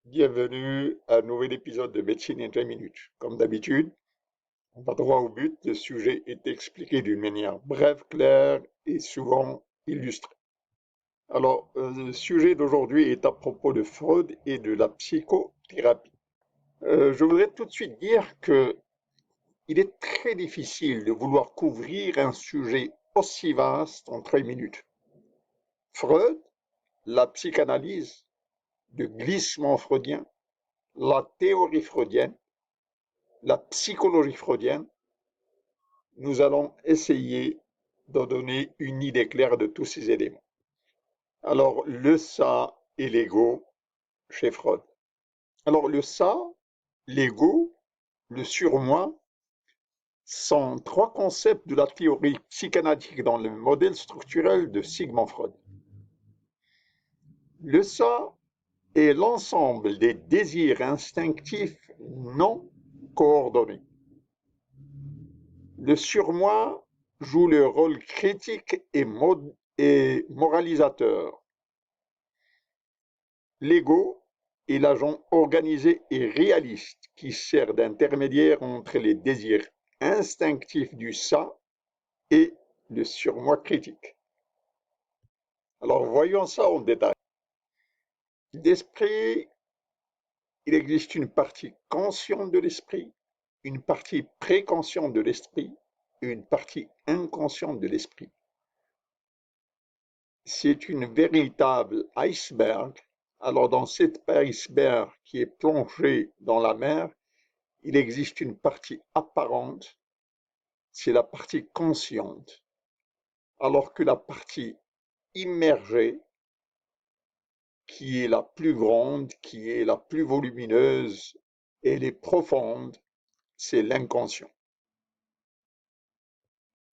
Bienvenue à un nouvel épisode de Médecine en 20 minutes. Comme d'habitude, on va droit au but. Le sujet est expliqué d'une manière brève, claire et souvent illustrée. Alors, le sujet d'aujourd'hui est à propos de Freud et de la psychothérapie. Je voudrais tout de suite dire que il est très difficile de vouloir couvrir un sujet aussi vaste en 30 minutes. Freud, la psychanalyse, le glissement freudien, la théorie freudienne, la psychologie freudienne, nous allons essayer de donner une idée claire de tous ces éléments. Alors, le ça et l'ego chez Freud. Alors, le ça, l'ego, le surmoi sont trois concepts de la théorie psychanalytique dans le modèle structurel de Sigmund Freud. Le ça est l'ensemble des désirs instinctifs non coordonnés. Le surmoi joue le rôle critique et moralisateur. L'ego est l'agent organisé et réaliste qui sert d'intermédiaire entre les désirs instinctifs du ça et le surmoi critique. Alors voyons ça en détail. L'esprit, il existe une partie consciente de l'esprit, une partie préconsciente de l'esprit et une partie inconsciente de l'esprit. C'est une véritable iceberg. Alors dans cet iceberg qui est plongé dans la mer, il existe une partie apparente, c'est la partie consciente, alors que la partie immergée, qui est la plus grande, qui est la plus volumineuse, elle est profonde, c'est l'inconscient.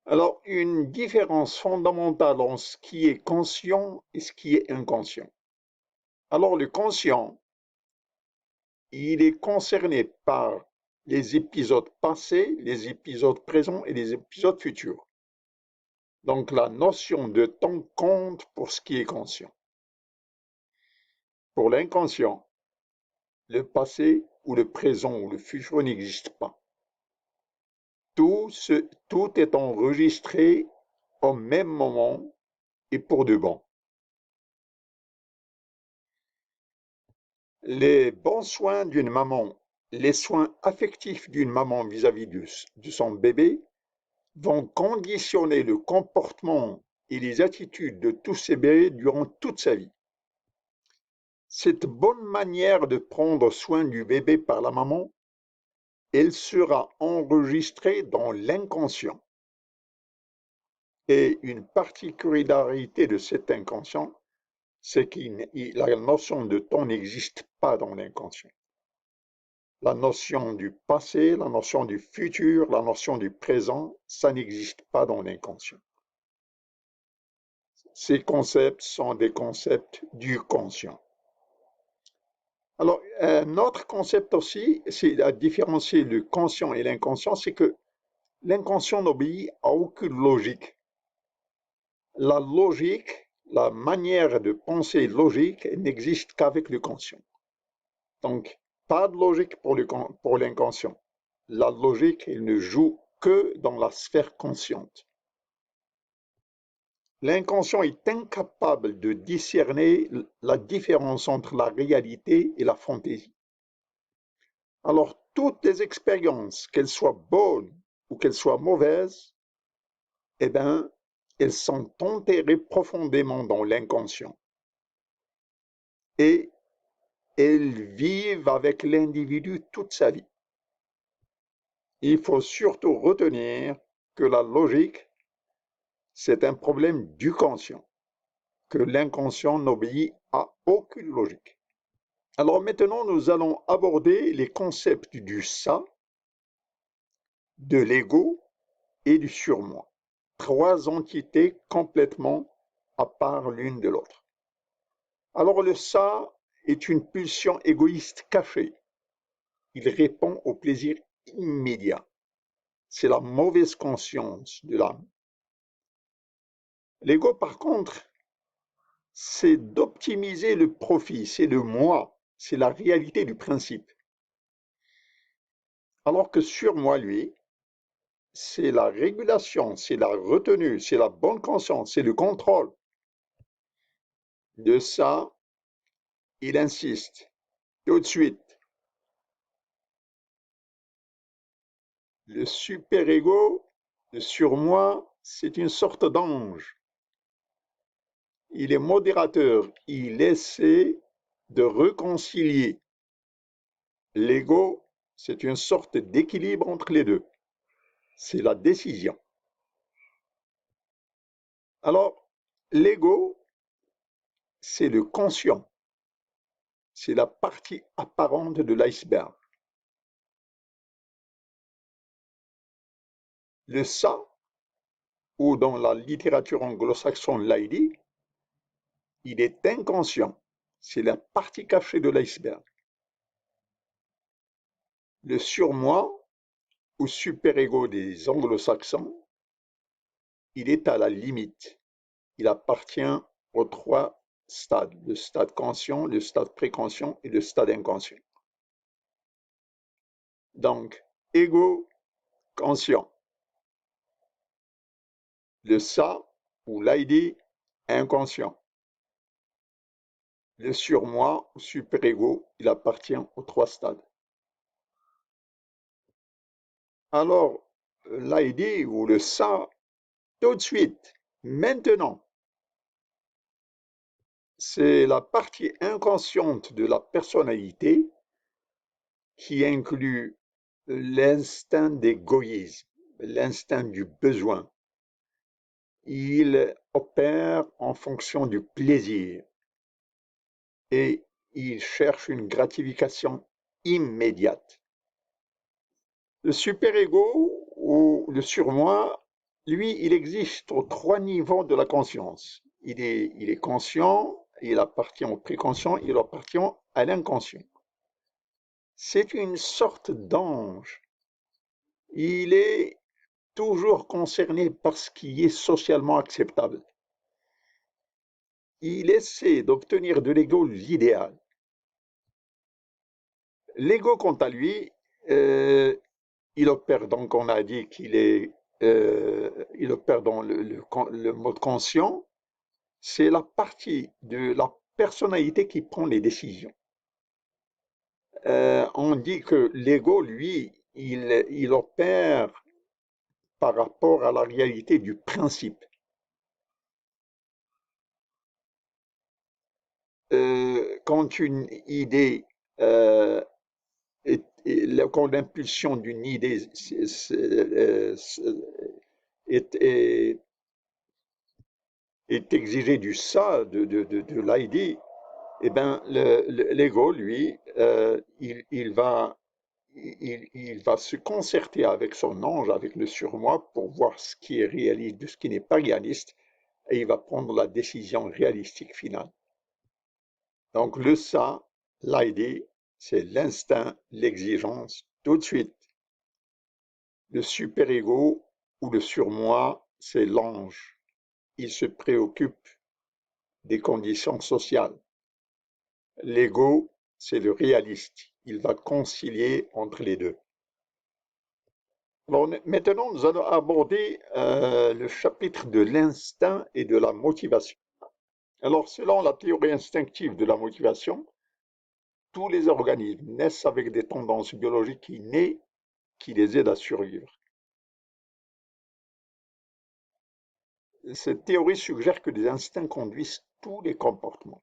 Alors, une différence fondamentale en ce qui est conscient et ce qui est inconscient. Alors, le conscient, il est concerné par les épisodes passés, les épisodes présents et les épisodes futurs. Donc, la notion de temps compte pour ce qui est conscient. Pour l'inconscient, le passé ou le présent ou le futur n'existe pas. Tout est enregistré au même moment et pour de bon. Les bons soins d'une maman, les soins affectifs d'une maman vis-à-vis de son bébé vont conditionner le comportement et les attitudes de tous ces bébés durant toute sa vie. Cette bonne manière de prendre soin du bébé par la maman, elle sera enregistrée dans l'inconscient. Et une particularité de cet inconscient, c'est que la notion de temps n'existe pas dans l'inconscient. La notion du passé, la notion du futur, la notion du présent, ça n'existe pas dans l'inconscient. Ces concepts sont des concepts du conscient. Alors, un autre concept aussi, c'est à différencier le conscient et l'inconscient, c'est que l'inconscient n'obéit à aucune logique. La logique, la manière de penser logique, n'existe qu'avec le conscient. Donc, pas de logique pour l'inconscient. La logique, elle ne joue que dans la sphère consciente. L'inconscient est incapable de discerner la différence entre la réalité et la fantaisie. Alors, toutes les expériences, qu'elles soient bonnes ou qu'elles soient mauvaises, eh bien, elles sont enterrées profondément dans l'inconscient. Et elles vivent avec l'individu toute sa vie. Il faut surtout retenir que la logique, c'est un problème du conscient, que l'inconscient n'obéit à aucune logique. Alors maintenant, nous allons aborder les concepts du ça, de l'ego et du surmoi. Trois entités complètement à part l'une de l'autre. Alors le ça est une pulsion égoïste cachée. Il répond au plaisir immédiat. C'est la mauvaise conscience de l'âme. L'ego, par contre, c'est d'optimiser le profit, c'est le moi. c'est la réalité du principe. Alors que surmoi, lui, c'est la régulation, c'est la retenue, c'est la bonne conscience, c'est le contrôle. De ça, il insiste tout de suite. Le super-ego, le surmoi, c'est une sorte d'ange. Il est modérateur, il essaie de réconcilier. L'ego, c'est une sorte d'équilibre entre les deux. C'est la décision. Alors, l'ego, c'est le conscient. C'est la partie apparente de l'iceberg. Le ça, ou dans la littérature anglo-saxonne l'ID, il est inconscient. C'est la partie cachée de l'iceberg. Le surmoi, ou super-ego des anglo-saxons, il est à la limite. Il appartient aux trois stades, le stade conscient, le stade préconscient et le stade inconscient. Donc, ego conscient. Le ça ou l'ID inconscient. Le surmoi ou super-ego, il appartient aux trois stades. Alors, l'ID ou le ça, tout de suite, maintenant, c'est la partie inconsciente de la personnalité qui inclut l'instinct d'égoïsme, l'instinct du besoin. Il opère en fonction du plaisir et il cherche une gratification immédiate. Le super-ego ou le surmoi, lui, il existe aux trois niveaux de la conscience. Il est conscient, il appartient au préconscient, il appartient à l'inconscient. C'est une sorte d'ange. Il est toujours concerné par ce qui est socialement acceptable. Il essaie d'obtenir de l'ego l'idéal. L'ego, quant à lui, euh, il opère, donc on a dit il opère dans le mode conscient, c'est la partie de la personnalité qui prend les décisions. On dit que l'ego, lui, il opère par rapport à la réalité du principe. Quand une idée quand l'impulsion d'une idée est, est exigée du ça, de l'idée, eh ben, l'ego, lui, il va se concerter avec son ange, avec le surmoi, pour voir ce qui est réaliste de ce qui n'est pas réaliste, et il va prendre la décision réalistique finale. Donc le ça, l'idée, c'est l'instinct, l'exigence, tout de suite. Le super-ego ou le surmoi, c'est l'ange. Il se préoccupe des conditions sociales. L'ego, c'est le réaliste. Il va concilier entre les deux. Alors, maintenant, nous allons aborder le chapitre de l'instinct et de la motivation. Alors, selon la théorie instinctive de la motivation, tous les organismes naissent avec des tendances biologiques innées qui les aident à survivre. Cette théorie suggère que les instincts conduisent tous les comportements.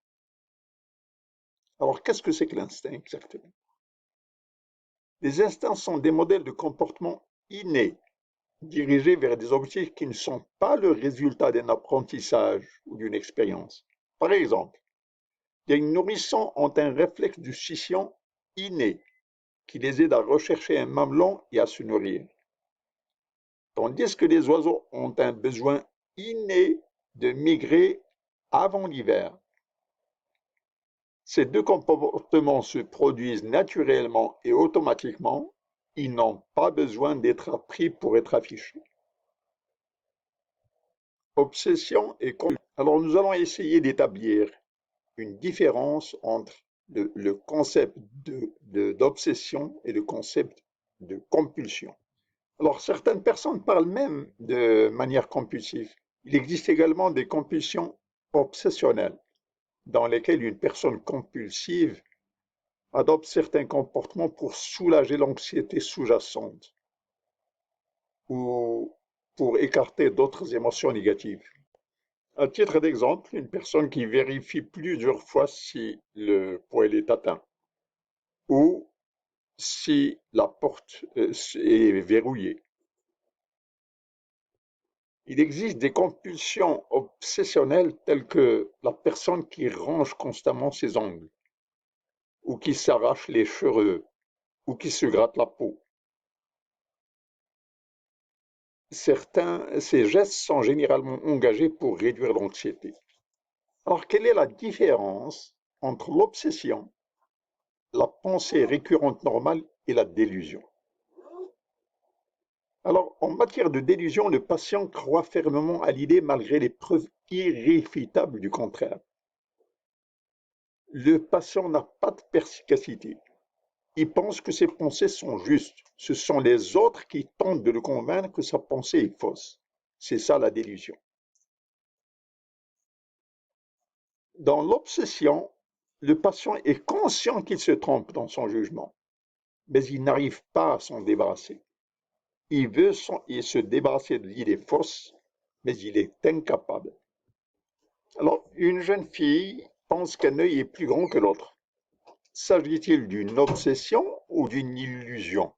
Alors, qu'est-ce que c'est que l'instinct exactement? Les instincts sont des modèles de comportement innés, dirigés vers des objectifs qui ne sont pas le résultat d'un apprentissage ou d'une expérience. Par exemple, les nourrissons ont un réflexe de scission inné qui les aide à rechercher un mamelon et à se nourrir, tandis que les oiseaux ont un besoin inné de migrer avant l'hiver. Ces deux comportements se produisent naturellement et automatiquement, ils n'ont pas besoin d'être appris pour être affichés. Obsession et compulsion. Alors nous allons essayer d'établir une différence entre le concept d'obsession et le concept de compulsion. Alors, certaines personnes parlent même de manière compulsive. Il existe également des compulsions obsessionnelles, dans lesquelles une personne compulsive adopte certains comportements pour soulager l'anxiété sous-jacente ou pour écarter d'autres émotions négatives. À titre d'exemple, une personne qui vérifie plusieurs fois si le poêle est atteint ou si la porte est verrouillée. Il existe des compulsions obsessionnelles telles que la personne qui range constamment ses ongles, ou qui s'arrache les cheveux, ou qui se gratte la peau. Ces gestes sont généralement engagés pour réduire l'anxiété. Alors, quelle est la différence entre l'obsession, la pensée récurrente normale et la délusion? Alors, en matière de délusion, le patient croit fermement à l'idée malgré les preuves irréfutables du contraire. Le patient n'a pas de perspicacité. Il pense que ses pensées sont justes. Ce sont les autres qui tentent de le convaincre que sa pensée est fausse. C'est ça la délusion. Dans l'obsession, le patient est conscient qu'il se trompe dans son jugement, mais il n'arrive pas à s'en débarrasser. Il veut se débarrasser de l'idée fausse, mais il est incapable. Alors, une jeune fille pense qu'un œil est plus grand que l'autre. S'agit-il d'une obsession ou d'une illusion?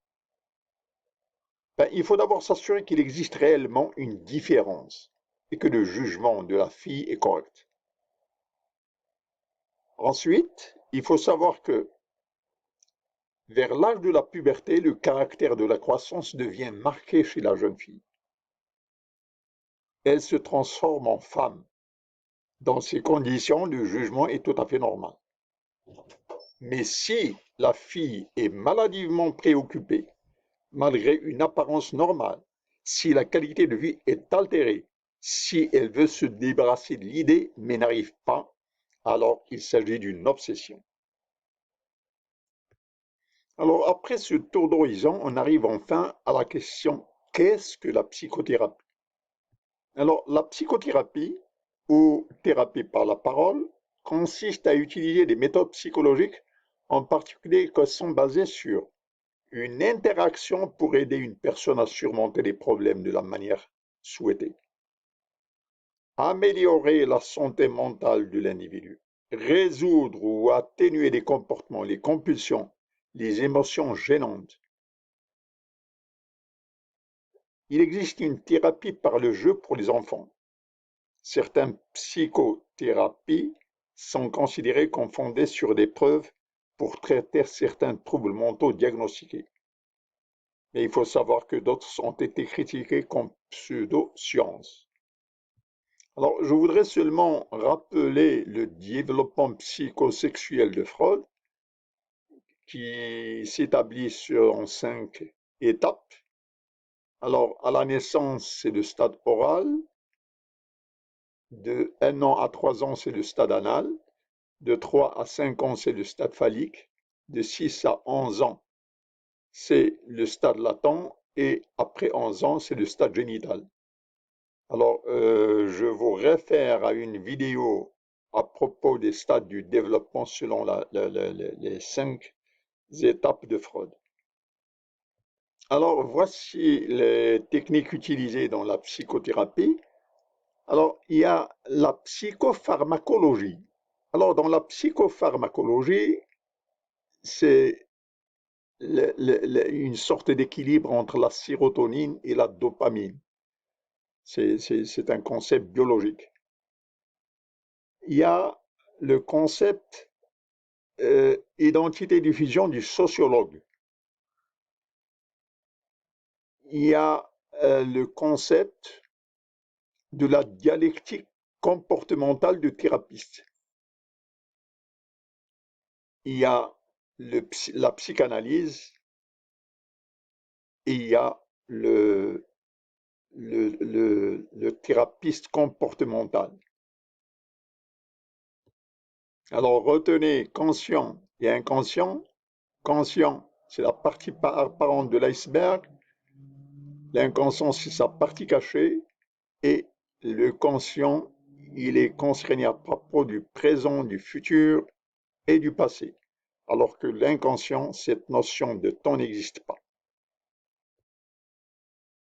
Il faut d'abord s'assurer qu'il existe réellement une différence et que le jugement de la fille est correct. Ensuite, il faut savoir que vers l'âge de la puberté, le caractère de la croissance devient marqué chez la jeune fille. Elle se transforme en femme. Dans ces conditions, le jugement est tout à fait normal. Mais si la fille est maladivement préoccupée, malgré une apparence normale, si la qualité de vie est altérée, si elle veut se débarrasser de l'idée mais n'arrive pas, alors il s'agit d'une obsession. Alors après ce tour d'horizon, on arrive enfin à la question, qu'est-ce que la psychothérapie? Alors la psychothérapie, ou thérapie par la parole, consiste à utiliser des méthodes psychologiques, en particulier qui sont basées sur une interaction pour aider une personne à surmonter les problèmes de la manière souhaitée. Améliorer la santé mentale de l'individu. Résoudre ou atténuer les comportements, les compulsions, les émotions gênantes. Il existe une thérapie par le jeu pour les enfants. Certaines psychothérapies sont considérées comme fondées sur des preuves pour traiter certains troubles mentaux diagnostiqués. Mais il faut savoir que d'autres ont été critiqués comme pseudo-sciences. Alors, je voudrais seulement rappeler le développement psychosexuel de Freud, qui s'établit en 5 étapes. Alors, à la naissance, c'est le stade oral. De 1 an à 3 ans, c'est le stade anal. De 3 à 5 ans, c'est le stade phallique. De 6 à 11 ans, c'est le stade latent. Et après 11 ans, c'est le stade génital. Alors, je vous réfère à une vidéo à propos des stades du développement selon les 5 étapes de Freud. Alors, voici les techniques utilisées dans la psychothérapie. Alors, il y a la psychopharmacologie. Alors, dans la psychopharmacologie, c'est une sorte d'équilibre entre la sérotonine et la dopamine. C'est un concept biologique. Il y a le concept identité-diffusion du sociologue. Il y a le concept de la dialectique comportementale du thérapeute. Il y a la psychanalyse et il y a le thérapeute comportemental. Alors retenez conscient et inconscient. Conscient, c'est la partie apparente de l'iceberg. L'inconscient, c'est sa partie cachée. Et le conscient, il est concerné à propos du présent, du futur et du passé. Alors que l'inconscient, cette notion de temps n'existe pas.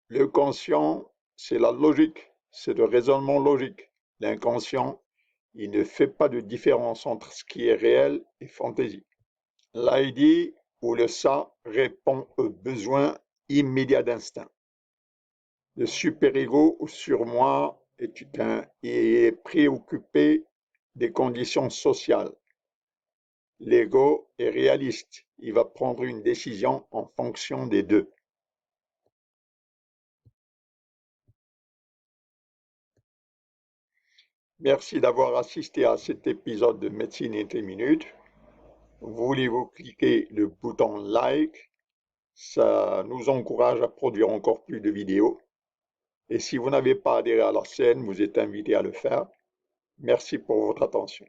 Le conscient, c'est la logique, c'est le raisonnement logique. L'inconscient, il ne fait pas de différence entre ce qui est réel et fantaisie. L'ID ou le ça répond aux besoins immédiats d'instinct. Le super-ego ou surmoi est préoccupé des conditions sociales. L'ego est réaliste, il va prendre une décision en fonction des deux. Merci d'avoir assisté à cet épisode de Médecine en 3 minutes. Voulez-vous cliquer le bouton like? Ça nous encourage à produire encore plus de vidéos. Et si vous n'avez pas adhéré à la chaîne, vous êtes invité à le faire. Merci pour votre attention.